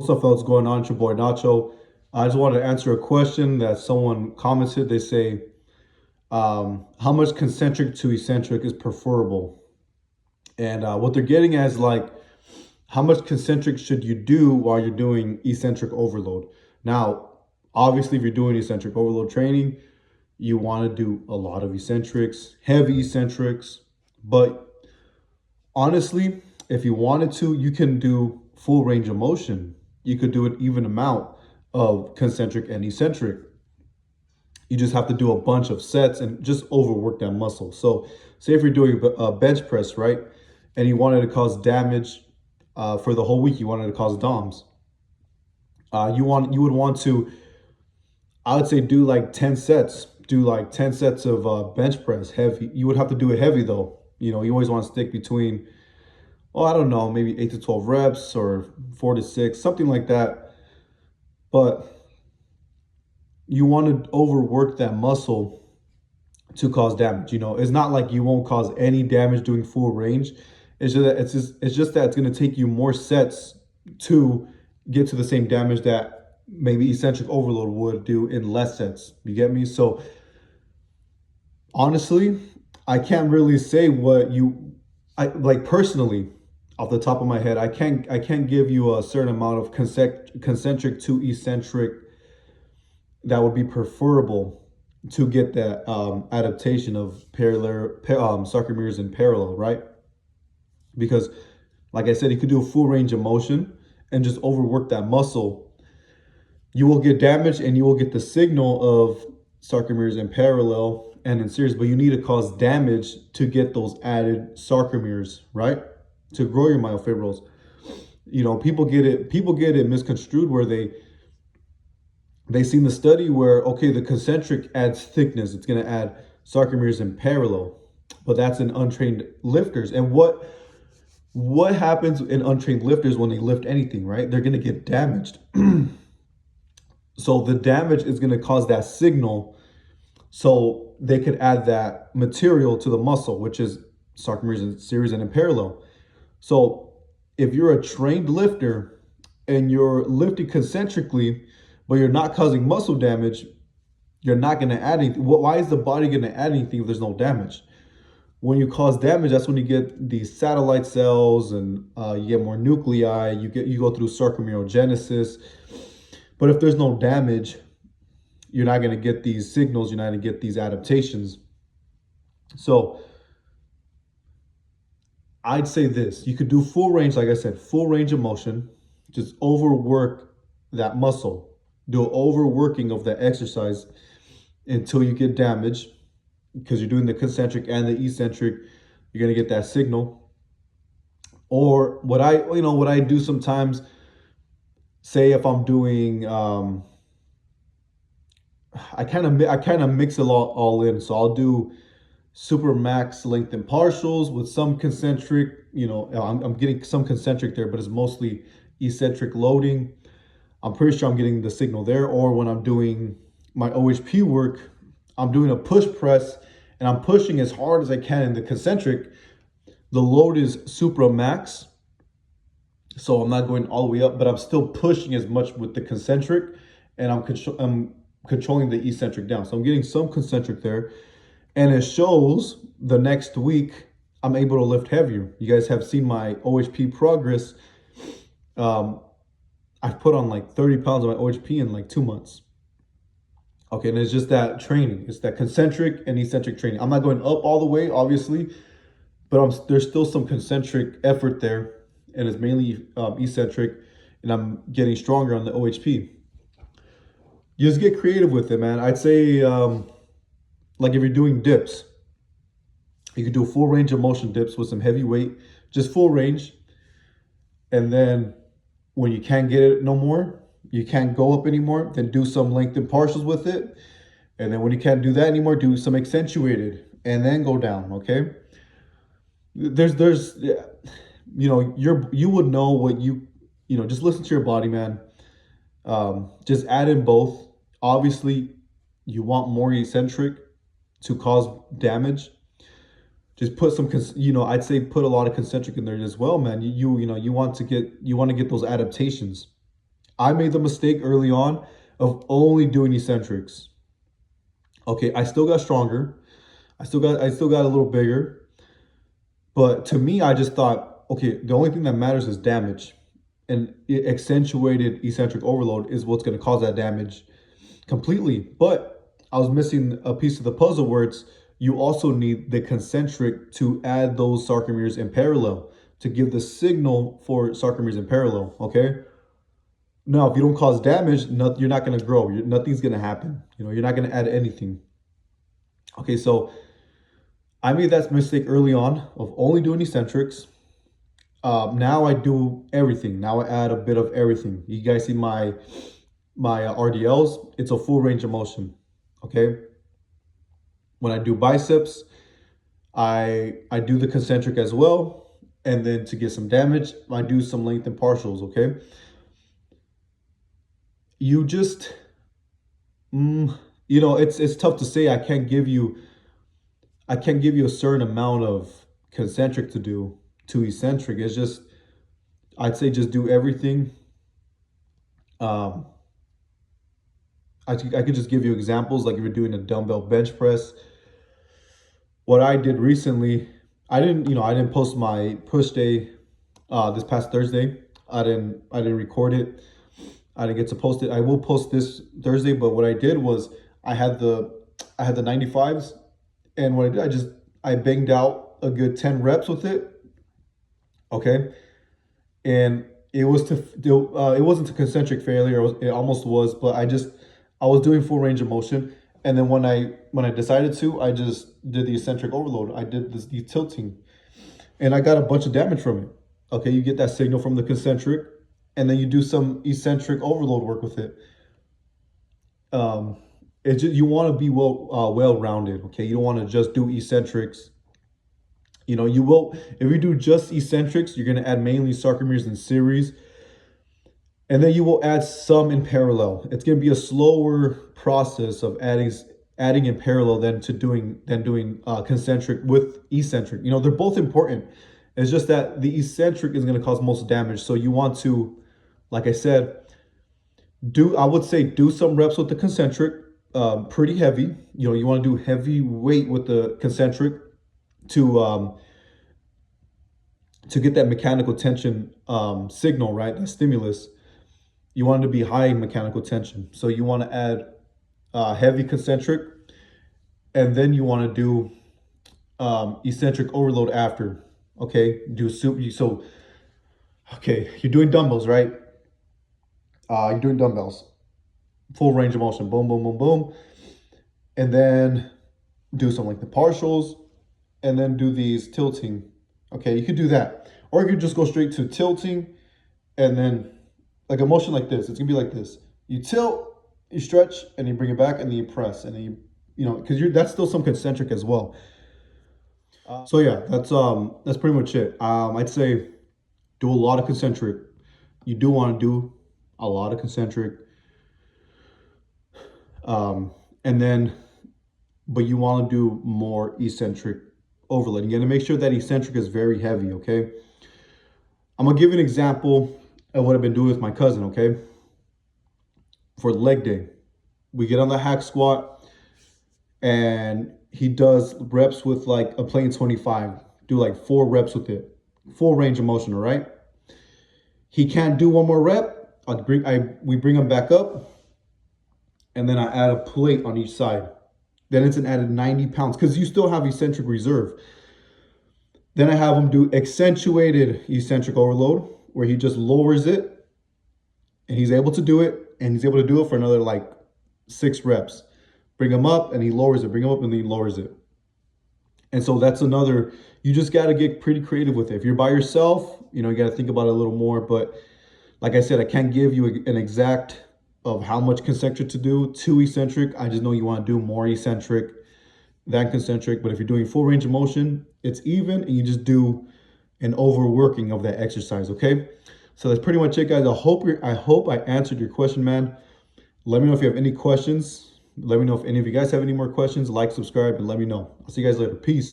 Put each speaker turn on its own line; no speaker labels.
What's up, fellas? Going on? It's your boy Nacho. I just wanted to answer a question that someone commented. They say, how much concentric to eccentric is preferable? And what they're getting at is like, how much concentric should you do while you're doing eccentric overload? Now, obviously, if you're doing eccentric overload training, you want to do a lot of eccentrics, heavy eccentrics. But honestly, if you wanted to, you can do full range of motion. You could do an even amount of concentric and eccentric. You just have to do a bunch of sets and just overwork that muscle. So, say if you're doing a bench press, right, and you wanted to cause damage for the whole week, you wanted to cause DOMs. You would want to, I would say, do like 10 sets. Do like 10 sets of bench press heavy. You would have to do it heavy though. You always want to stick between, oh, I don't know, maybe 8 to 12 reps or 4 to 6, something like that. But you want to overwork that muscle to cause damage. It's not like you won't cause any damage doing full range. It's just that it's going to take you more sets to get to the same damage that maybe eccentric overload would do in less sets. You get me? So honestly, I can't really say I like personally off the top of my head. I can't give you a certain amount of concentric to eccentric that would be preferable to get that adaptation of parallel sarcomeres in parallel, right? Because, like I said, you could do a full range of motion and just overwork that muscle. You will get damage and you will get the signal of sarcomeres in parallel and in series, but you need to cause damage to get those added sarcomeres, right? To grow your myofibrils. People get it misconstrued where they seen the study where, okay, the concentric adds thickness. It's going to add sarcomeres in parallel, but that's in untrained lifters. And what happens in untrained lifters when they lift anything, right? They're going to get damaged. So the damage is going to cause that signal so they could add that material to the muscle, which is sarcomeres in series and in parallel. So if you're a trained lifter and you're lifting concentrically, but you're not causing muscle damage, you're not going to add anything. Why is the body going to add anything if there's no damage? When you cause damage, that's when you get these satellite cells and you get more nuclei. You go through sarcomerogenesis. But if there's no damage, you're not going to get these signals. You're not going to get these adaptations. So I'd say this: you could do full range, like I said, full range of motion. Just overwork that muscle. Do overworking of the exercise until you get damage, because you're doing the concentric and the eccentric. You're gonna get that signal. Or what I do sometimes, say if I'm doing, I kind of mix it all in. So I'll do super max length and partials with some concentric. I'm getting some concentric there, but it's mostly eccentric loading. I'm pretty sure I'm getting the signal there. Or when I'm doing my OHP work, I'm doing a push press and I'm pushing as hard as I can in the concentric. The load is supra max, so I'm not going all the way up, but I'm still pushing as much with the concentric, and I'm controlling the eccentric down. So I'm getting some concentric there, and it shows the next week I'm able to lift heavier. You guys have seen my OHP progress. I've put on like 30 pounds of my OHP in like 2 months. Okay, and it's just that training. It's that concentric and eccentric training. I'm not going up all the way, obviously, but there's still some concentric effort there, and it's mainly eccentric, and I'm getting stronger on the OHP. You just get creative with it, man. I'd say, like if you're doing dips, you could do full range of motion dips with some heavy weight, just full range, and then when you can't get it no more, you can't go up anymore, then do some lengthened partials with it. And then when you can't do that anymore, do some accentuated and then go down, okay? There's you would know what just listen to your body, man. Just add in both. Obviously, you want more eccentric to cause damage. Just put some, I'd say put a lot of concentric in there as well, man. You want to get those adaptations. I made the mistake early on of only doing eccentrics. Okay, I still got stronger. I still got a little bigger. But to me, I just thought, okay, the only thing that matters is damage. And accentuated eccentric overload is what's going to cause that damage completely. But I was missing a piece of the puzzle where it's you also need the concentric to add those sarcomeres in parallel to give the signal for sarcomeres in parallel. Okay. Now, if you don't cause damage, you're not going to grow. Nothing's going to happen. You're not going to add anything. Okay, so I made that mistake early on of only doing eccentrics. Now I do everything. Now I add a bit of everything. You guys see my RDLs? It's a full range of motion. Okay. When I do biceps, I do the concentric as well, and then to get some damage, I do some length and partials. Okay. You just, it's tough to say. I can't give you a certain amount of concentric to do to eccentric. It's just, I'd say just do everything. Um, I could just give you examples like if you're doing a dumbbell bench press. What I did recently, I didn't post my push day this past Thursday. I didn't record it. I didn't get to post it. I will post this Thursday, but what I did was I had the 95s, and what I did, I banged out a good 10 reps with it. Okay, and it wasn't a concentric failure. It almost was, but I was doing full range of motion, and then when I decided to, I just did the eccentric overload. I did the tilting, and I got a bunch of damage from it. Okay, you get that signal from the concentric, and then you do some eccentric overload work with it. Um, it's just, you want to be well rounded. Okay, you don't want to just do eccentrics. You will, if you do just eccentrics, you're going to add mainly sarcomeres in series, and then you will add some in parallel. It's going to be a slower process of adding in parallel than doing concentric with eccentric. They're both important. It's just that the eccentric is going to cause most damage. So you want to, like I said, I would say do some reps with the concentric, pretty heavy. You want to do heavy weight with the concentric to get that mechanical tension signal, right? That stimulus. You want it to be high mechanical tension. So you want to add heavy concentric, and then you want to do eccentric overload after. Okay, okay, you're doing dumbbells, right? You're doing dumbbells, full range of motion, boom, boom, boom, boom, and then do some like the partials, and then do these tilting. Okay, you could do that, or you could just go straight to tilting, and then like a motion like this. It's gonna be like this: you tilt, you stretch, and you bring it back, and then you press, and then because that's still some concentric as well. So yeah, that's pretty much it. I'd say do a lot of concentric. You do want to do a lot of concentric, and then, but you want to do more eccentric overload. You got to make sure that eccentric is very heavy. Okay, I'm gonna give you an example of what I've been doing with my cousin. Okay, for leg day, we get on the hack squat, and he does reps with like a plain 25. Do like 4 reps with it, full range of motion. All right. He can't do one more rep. We bring him back up, and then I add a plate on each side. Then it's an added 90 pounds because you still have eccentric reserve. Then I have him do accentuated eccentric overload where he just lowers it, and he's able to do it, and he's able to do it for another like 6 reps. Bring him up and he lowers it, bring him up and then he lowers it. And so that's another, you just got to get pretty creative with it. If you're by yourself, you got to think about it a little more. But like I said, I can't give you an exact of how much concentric to do to eccentric. I just know you want to do more eccentric than concentric. But if you're doing full range of motion, it's even, and you just do an overworking of that exercise. Okay. So that's pretty much it, guys. I hope I answered your question, man. Let me know if you have any questions. Let me know if any of you guys have any more questions. Like, subscribe, and let me know. I'll see you guys later. Peace.